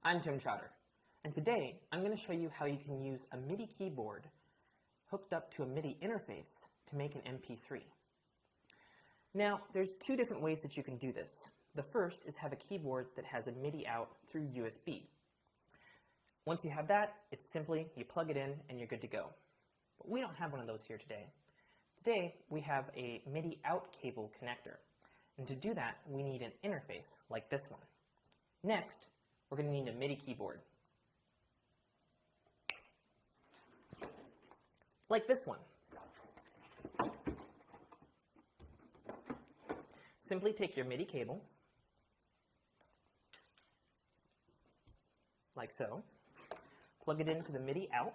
I'm Tim Trotter, and today I'm going to show you how you can use a MIDI keyboard hooked up to a MIDI interface to make an MP3. Now, there's two different ways that you can do this. The first is have a keyboard that has a MIDI out through USB. Once you have that, it's simply you plug it in and you're good to go. But we don't have one of those here today. Today, we have a MIDI out cable connector. And to do that, we need an interface like this one. Next, we're going to need a MIDI keyboard. Like this one. Simply take your MIDI cable, like so, plug it into the MIDI out,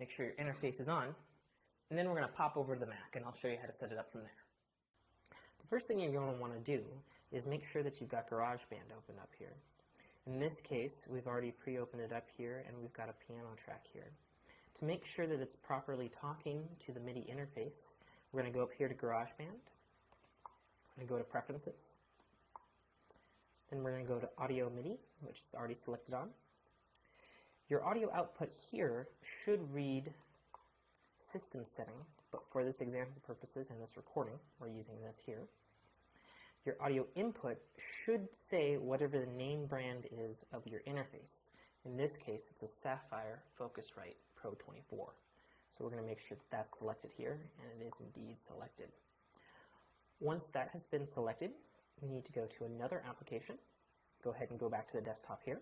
make sure your interface is on, and then we're going to pop over to the Mac, and I'll show you how to set it up from there. The first thing you're going to want to do is make sure that you've got GarageBand open up here. In this case, we've already pre-opened it up here, and we've got a piano track here. To make sure that it's properly talking to the MIDI interface, we're going to go up here to GarageBand. We're going to go to Preferences. Then we're going to go to Audio MIDI, which is already selected on. Your audio output here should read System Setting, but for this example purposes and this recording, we're using this here. Your audio input should say whatever the name brand is of your interface. In this case, it's a Sapphire Focusrite Pro 24. So we're going to make sure that that's selected here, and it is indeed selected. Once that has been selected, we need to go to another application. Go ahead and go back to the desktop here.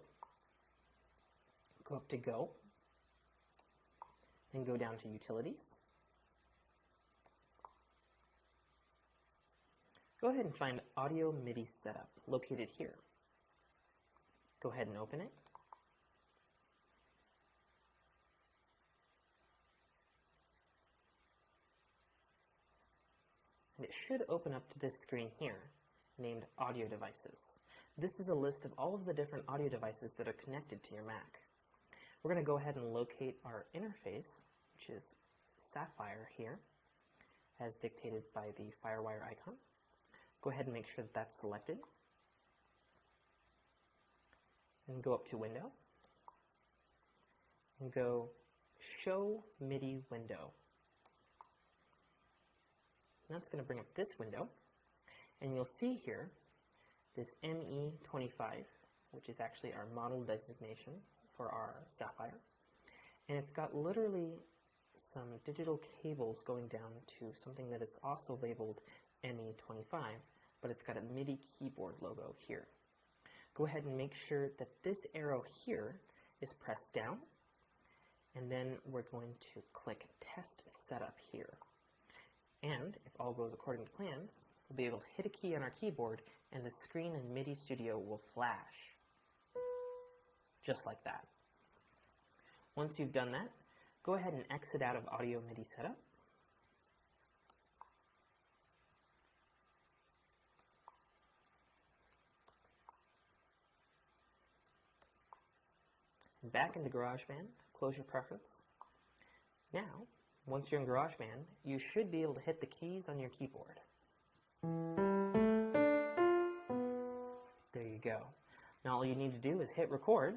Go up to Go, then go down to Utilities. Go ahead and find Audio MIDI Setup, located here. Go ahead and open it. And it should open up to this screen here, named Audio Devices. This is a list of all of the different audio devices that are connected to your Mac. We're going to go ahead and locate our interface, which is Sapphire here, as dictated by the FireWire icon. Go ahead and make sure that that's selected. And go up to Window. And go Show MIDI Window. And that's going to bring up this window. And you'll see here this ME25, which is actually our model designation for our Sapphire. And it's got literally some digital cables going down to something that is also labeled ME25, but it's got a MIDI keyboard logo here. Go ahead and make sure that this arrow here is pressed down, and then we're going to click Test Setup here. And if all goes according to plan, we'll be able to hit a key on our keyboard and the screen in MIDI Studio will flash. Just like that. Once you've done that, go ahead and exit out of Audio MIDI Setup. Back into GarageBand, close your preference. Now, once you're in GarageBand, you should be able to hit the keys on your keyboard. There you go. Now all you need to do is hit record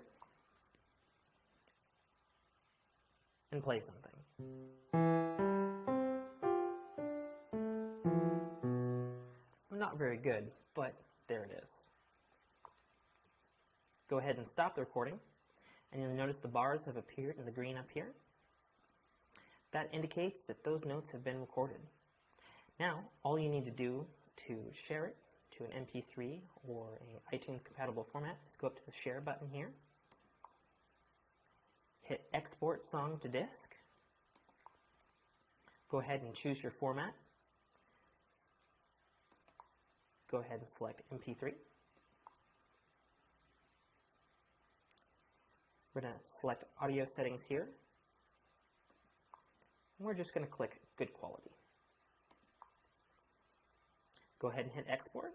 and play something. Not very good, but there it is. Go ahead and stop the recording, and you'll notice the bars have appeared in the green up here. That indicates that those notes have been recorded. Now, all you need to do to share it to an MP3 or an iTunes compatible format is go up to the Share button here, hit Export Song to Disk, go ahead and choose your format, go ahead and select MP3. We're going to select Audio Settings here, and we're just going to click Good Quality. Go ahead and hit Export.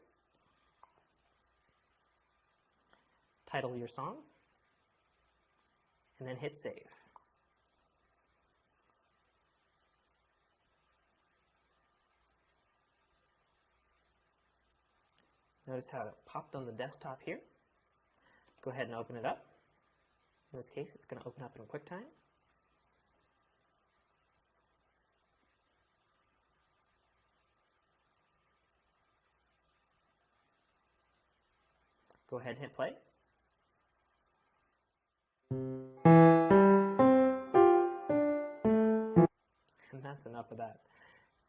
Title your song, and then hit Save. Notice how it popped on the desktop here. Go ahead and open it up. In this case, it's going to open up in QuickTime. Go ahead and hit play. And that's enough of that.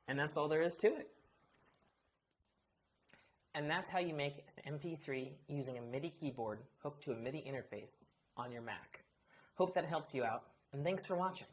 And that's all there is to it. And that's how you make an MP3 using a MIDI keyboard hooked to a MIDI interface on your Mac. Hope that helped you out, and thanks for watching.